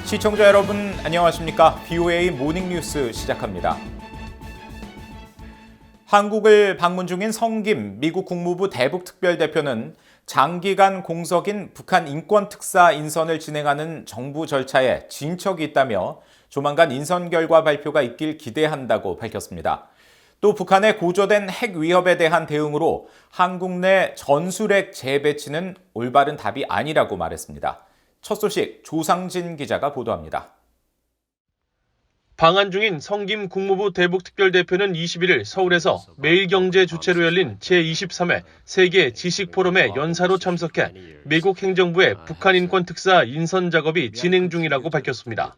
시청자 여러분 안녕하십니까? BOA 모닝뉴스 시작합니다. 한국을 방문 중인 성김 미국 국무부 대북특별대표는 장기간 공석인 북한 인권특사 인선을 진행하는 정부 절차에 진척이 있다며 조만간 인선 결과 발표가 있길 기대한다고 밝혔습니다. 또 북한의 고조된 핵 위협에 대한 대응으로 한국 내 전술핵 재배치는 올바른 답이 아니라고 말했습니다. 첫 소식 조상진 기자가 보도합니다. 방한 중인 성김 국무부 대북특별대표는 21일 서울에서 매일경제 주최로 열린 제23회 세계 지식포럼에 연사로 참석해 미국 행정부의 북한 인권특사 인선 작업이 진행 중이라고 밝혔습니다.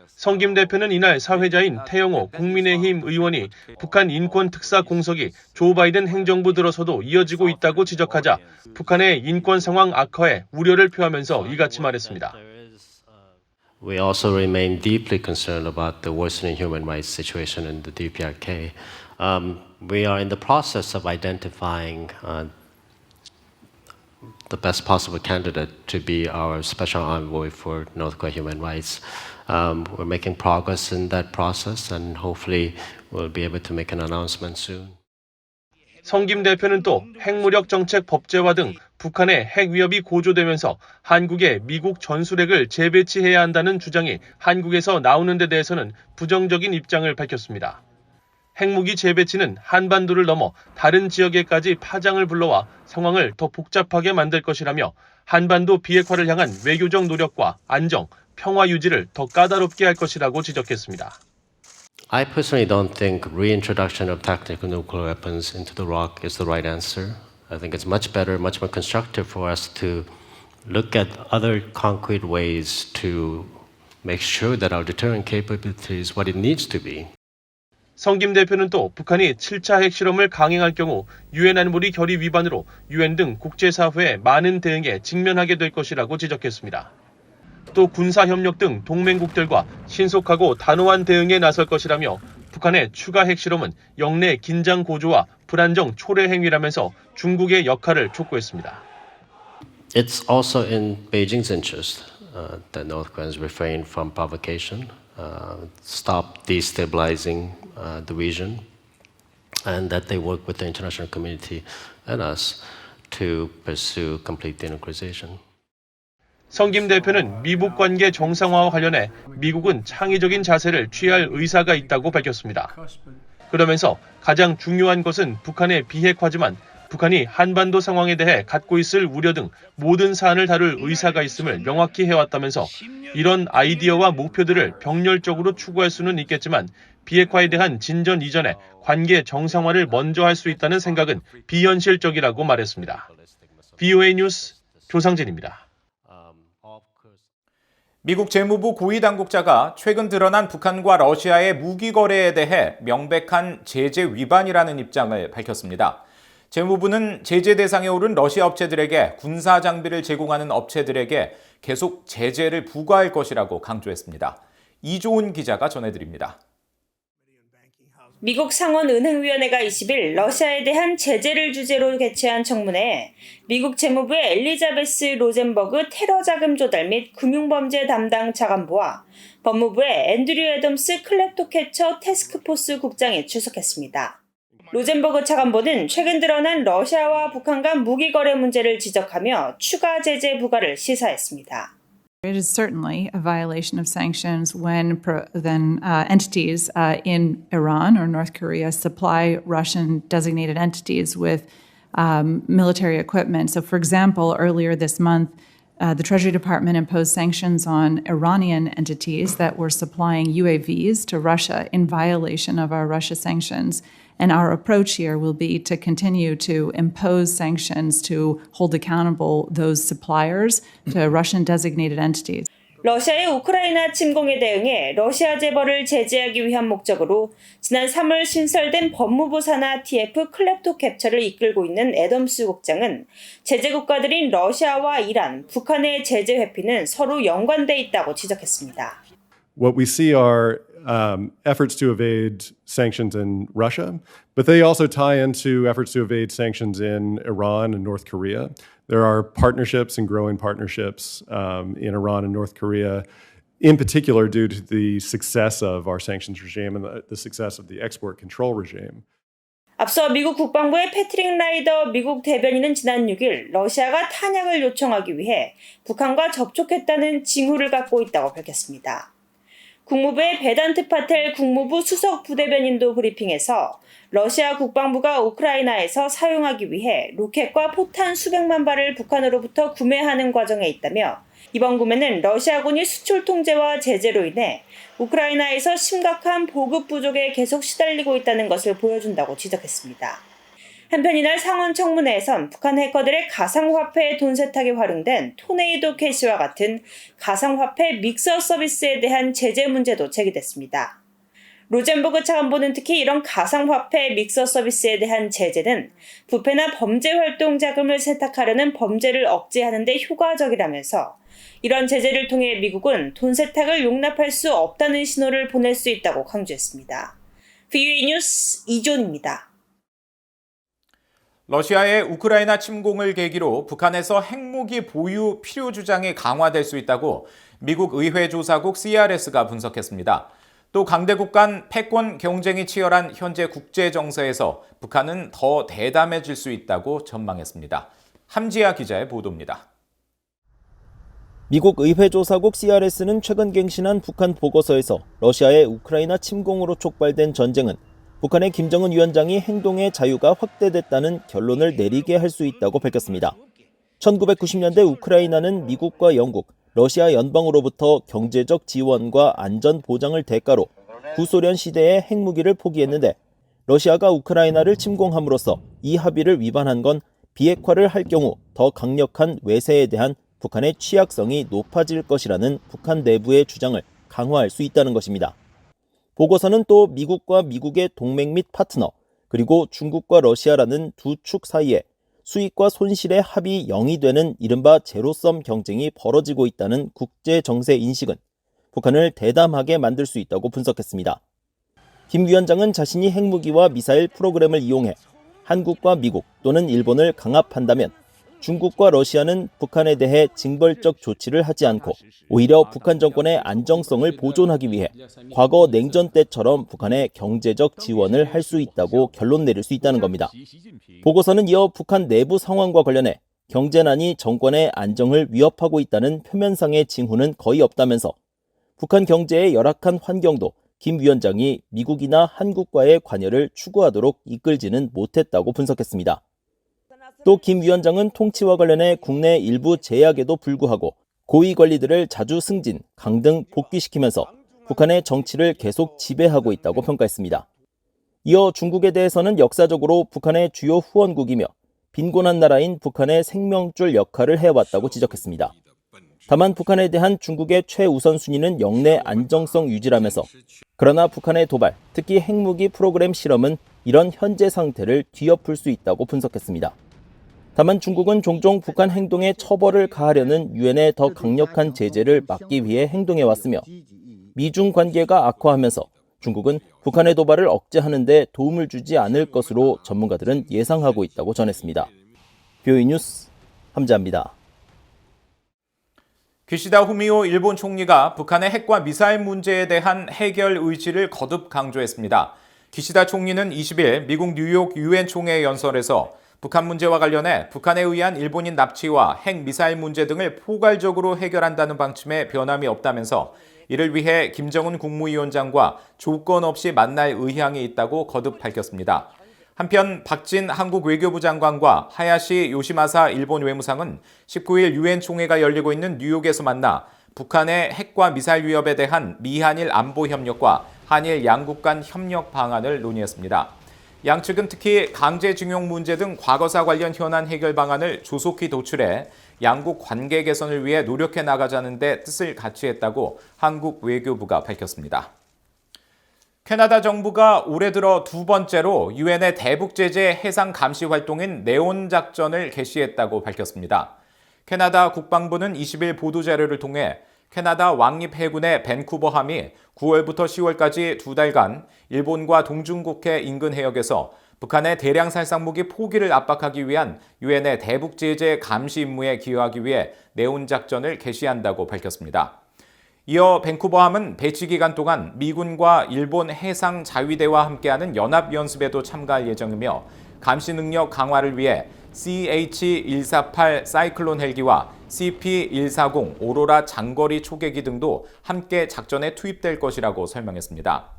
성김 대표는 이날 사회자인 태영호 국민의힘 의원이 북한 인권특사 공석이 조 바이든 행정부 들어서도 이어지고 있다고 지적하자 북한의 인권 상황 악화에 우려를 표하면서 이같이 말했습니다. We also remain deeply concerned about the worsening human rights situation in the DPRK. We are in the process of identifying the best possible candidate to be our special envoy for North Korea human rights. We're making progress in that process and hopefully we'll be able to make an announcement soon. 성김 대표는 또 핵무력 정책 법제화 등 북한의 핵 위협이 고조되면서 한국에 미국 전술핵을 재배치해야 한다는 주장이 한국에서 나오는 데 대해서는 부정적인 입장을 밝혔습니다. 핵무기 재배치는 한반도를 넘어 다른 지역에까지 파장을 불러와 상황을 더 복잡하게 만들 것이라며 한반도 비핵화를 향한 외교적 노력과 안정, 평화 유지를 더 까다롭게 할 것이라고 지적했습니다. I personally don't think reintroduction of tactical nuclear weapons into the ROC is the right answer. I think it's much better, much more constructive for us to look at other concrete ways to make sure that our deterrent capability is what it needs to be. 성김 대표는 또 북한이 7차 핵실험을 강행할 경우 유엔 안보리 결의 위반으로 유엔 등 국제사회의 많은 대응에 직면하게 될 것이라고 지적했습니다. 또 군사협력 등 동맹국들과 신속하고 단호한 대응에 나설 것이라며 북한의 추가 핵실험은 영내 긴장 고조와 불안정 초래 행위라면서 중국의 역할을 촉구했습니다. It's also in Beijing's interest that North Koreans refrain from provocation, stop destabilizing the region, and that they work with the international community and us to pursue complete denuclearization. 성김 대표는 미북 관계 정상화와 관련해 미국은 창의적인 자세를 취할 의사가 있다고 밝혔습니다. 그러면서 가장 중요한 것은 북한의 비핵화지만 북한이 한반도 상황에 대해 갖고 있을 우려 등 모든 사안을 다룰 의사가 있음을 명확히 해왔다면서 이런 아이디어와 목표들을 병렬적으로 추구할 수는 있겠지만 비핵화에 대한 진전 이전에 관계 정상화를 먼저 할 수 있다는 생각은 비현실적이라고 말했습니다. BOA 뉴스 조상진입니다. 미국 재무부 고위 당국자가 최근 드러난 북한과 러시아의 무기 거래에 대해 명백한 제재 위반이라는 입장을 밝혔습니다. 재무부는 제재 대상에 오른 러시아 업체들에게 군사 장비를 제공하는 업체들에게 계속 제재를 부과할 것이라고 강조했습니다. 이조은 기자가 전해드립니다. 미국 상원은행위원회가 20일 러시아에 대한 제재를 주제로 개최한 청문회에 미국 재무부의 엘리자베스 로젠버그 테러 자금 조달 및 금융범죄 담당 차관보와 법무부의 앤드류 애덤스 클랩토캐처 태스크포스 국장이 출석했습니다. 로젠버그 차관보는 최근 드러난 러시아와 북한 간 무기 거래 문제를 지적하며 추가 제재 부과를 시사했습니다. It is certainly a violation of sanctions when entities in Iran or North Korea supply Russian designated entities with military equipment. So, for example, earlier this month, the Treasury Department imposed sanctions on Iranian entities that were supplying UAVs to Russia in violation of our Russia sanctions. And our approach here will be to continue to impose sanctions to hold accountable those suppliers to Russian designated entities. 러시아의 우크라이나 침공에 대응해 러시아 재벌을 제재하기 위한 목적으로 지난 3월 신설된 법무부 산하 TF 클랩토캡처를 이끌고 있는 애덤스 국장은 제재 국가들인 러시아와 이란, 북한의 제재 회피는 서로 연관돼 있다고 지적했습니다. What we see are efforts to evade sanctions in Russia, but they also tie into efforts to evade sanctions in Iran and North Korea. There are partnerships and growing partnerships in Iran and North Korea in particular due to the success of our sanctions regime and the success of the export control regime. 앞서 미국 국방부의 패트릭 라이더 미국 대변인은 지난 6일 러시아가 탄약을 요청하기 위해 북한과 접촉했다는 징후를 갖고 있다고 밝혔습니다. 국무부의 베단트 파텔 국무부 수석 부대변인도 브리핑에서 러시아 국방부가 우크라이나에서 사용하기 위해 로켓과 포탄 수백만 발을 북한으로부터 구매하는 과정에 있다며 이번 구매는 러시아군이 수출 통제와 제재로 인해 우크라이나에서 심각한 보급 부족에 계속 시달리고 있다는 것을 보여준다고 지적했습니다. 한편 이날 상원 청문회에선 북한 해커들의 가상화폐 돈 세탁에 활용된 토네이도 캐시와 같은 가상화폐 믹서 서비스에 대한 제재 문제도 제기됐습니다. 로젠버그 차관보는 특히 이런 가상화폐 믹서 서비스에 대한 제재는 부패나 범죄 활동 자금을 세탁하려는 범죄를 억제하는 데 효과적이라면서 이런 제재를 통해 미국은 돈 세탁을 용납할 수 없다는 신호를 보낼 수 있다고 강조했습니다. VOA 뉴스 이존입니다. 러시아의 우크라이나 침공을 계기로 북한에서 핵무기 보유 필요 주장이 강화될 수 있다고 미국 의회조사국 CRS가 분석했습니다. 또 강대국 간 패권 경쟁이 치열한 현재 국제 정세에서 북한은 더 대담해질 수 있다고 전망했습니다. 함지아 기자의 보도입니다. 미국 의회조사국 CRS는 최근 갱신한 북한 보고서에서 러시아의 우크라이나 침공으로 촉발된 전쟁은 북한의 김정은 위원장이 행동의 자유가 확대됐다는 결론을 내리게 할 수 있다고 밝혔습니다. 1990년대 우크라이나는 미국과 영국, 러시아 연방으로부터 경제적 지원과 안전 보장을 대가로 구소련 시대의 핵무기를 포기했는데 러시아가 우크라이나를 침공함으로써 이 합의를 위반한 건 비핵화를 할 경우 더 강력한 외세에 대한 북한의 취약성이 높아질 것이라는 북한 내부의 주장을 강화할 수 있다는 것입니다. 보고서는 또 미국과 미국의 동맹 및 파트너, 그리고 중국과 러시아라는 두 축 사이에 수익과 손실의 합이 0이 되는 이른바 제로섬 경쟁이 벌어지고 있다는 국제 정세 인식은 북한을 대담하게 만들 수 있다고 분석했습니다. 김 위원장은 자신이 핵무기와 미사일 프로그램을 이용해 한국과 미국 또는 일본을 강압한다면 중국과 러시아는 북한에 대해 징벌적 조치를 하지 않고 오히려 북한 정권의 안정성을 보존하기 위해 과거 냉전 때처럼 북한에 경제적 지원을 할 수 있다고 결론 내릴 수 있다는 겁니다. 보고서는 이어 북한 내부 상황과 관련해 경제난이 정권의 안정을 위협하고 있다는 표면상의 징후는 거의 없다면서 북한 경제의 열악한 환경도 김 위원장이 미국이나 한국과의 관여를 추구하도록 이끌지는 못했다고 분석했습니다. 또 김 위원장은 통치와 관련해 국내 일부 제약에도 불구하고 고위 관리들을 자주 승진, 강등 복귀시키면서 북한의 정치를 계속 지배하고 있다고 평가했습니다. 이어 중국에 대해서는 역사적으로 북한의 주요 후원국이며 빈곤한 나라인 북한의 생명줄 역할을 해왔다고 지적했습니다. 다만 북한에 대한 중국의 최우선 순위는 영내 안정성 유지라면서 그러나 북한의 도발, 특히 핵무기 프로그램 실험은 이런 현재 상태를 뒤엎을 수 있다고 분석했습니다. 다만 중국은 종종 북한 행동에 처벌을 가하려는 유엔의 더 강력한 제재를 막기 위해 행동해왔으며 미중 관계가 악화하면서 중국은 북한의 도발을 억제하는 데 도움을 주지 않을 것으로 전문가들은 예상하고 있다고 전했습니다. VOA 뉴스 함지아입니다. 기시다 후미오 일본 총리가 북한의 핵과 미사일 문제에 대한 해결 의지를 거듭 강조했습니다. 기시다 총리는 20일 미국 뉴욕 유엔 총회 연설에서 북한 문제와 관련해 북한에 의한 일본인 납치와 핵 미사일 문제 등을 포괄적으로 해결한다는 방침에 변함이 없다면서 이를 위해 김정은 국무위원장과 조건 없이 만날 의향이 있다고 거듭 밝혔습니다. 한편 박진 한국 외교부 장관과 하야시 요시마사 일본 외무상은 19일 유엔 총회가 열리고 있는 뉴욕에서 만나 북한의 핵과 미사일 위협에 대한 미한일 안보 협력과 한일 양국 간 협력 방안을 논의했습니다. 양측은 특히 강제징용 문제 등 과거사 관련 현안 해결 방안을 조속히 도출해 양국 관계 개선을 위해 노력해 나가자는 데 뜻을 같이 했다고 한국 외교부가 밝혔습니다. 캐나다 정부가 올해 들어 두 번째로 유엔의 대북 제재 해상 감시 활동인 네온 작전을 개시했다고 밝혔습니다. 캐나다 국방부는 20일 보도자료를 통해 캐나다 왕립 해군의 밴쿠버함이 9월부터 10월까지 두 달간 일본과 동중국해 인근 해역에서 북한의 대량 살상무기 포기를 압박하기 위한 유엔의 대북 제재 감시 임무에 기여하기 위해 네온 작전을 개시한다고 밝혔습니다. 이어 밴쿠버함은 배치 기간 동안 미군과 일본 해상 자위대와 함께하는 연합연습에도 참가할 예정이며 감시 능력 강화를 위해 CH-148 사이클론 헬기와 CP-140 오로라 장거리 초계기 등도 함께 작전에 투입될 것이라고 설명했습니다.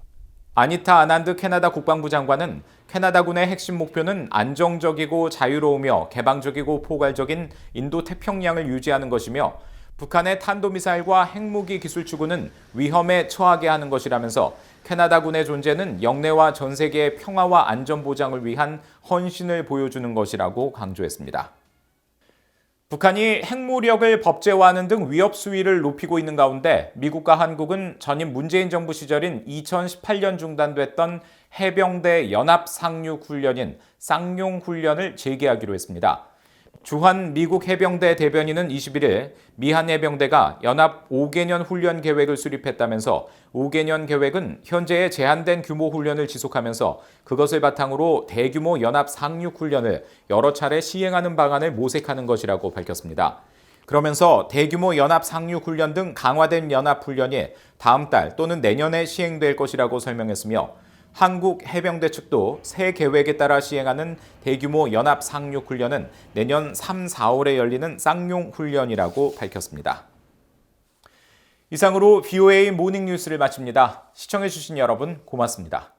아니타 아난드 캐나다 국방부 장관은 캐나다군의 핵심 목표는 안정적이고 자유로우며 개방적이고 포괄적인 인도 태평양을 유지하는 것이며 북한의 탄도미사일과 핵무기 기술 추구는 위험에 처하게 하는 것이라면서 캐나다군의 존재는 영내와 전 세계의 평화와 안전 보장을 위한 헌신을 보여주는 것이라고 강조했습니다. 북한이 핵무력을 법제화하는 등 위협 수위를 높이고 있는 가운데 미국과 한국은 전임 문재인 정부 시절인 2018년 중단됐던 해병대 연합 상륙 훈련인 쌍용 훈련을 재개하기로 했습니다. 주한 미국 해병대 대변인은 21일 미한 해병대가 연합 5개년 훈련 계획을 수립했다면서 5개년 계획은 현재의 제한된 규모 훈련을 지속하면서 그것을 바탕으로 대규모 연합 상륙 훈련을 여러 차례 시행하는 방안을 모색하는 것이라고 밝혔습니다. 그러면서 대규모 연합 상륙 훈련 등 강화된 연합 훈련이 다음 달 또는 내년에 시행될 것이라고 설명했으며 한국 해병대 측도 새 계획에 따라 시행하는 대규모 연합 상륙 훈련은 내년 3, 4월에 열리는 쌍용 훈련이라고 밝혔습니다. 이상으로 VOA 모닝 뉴스를 마칩니다. 시청해주신 여러분 고맙습니다.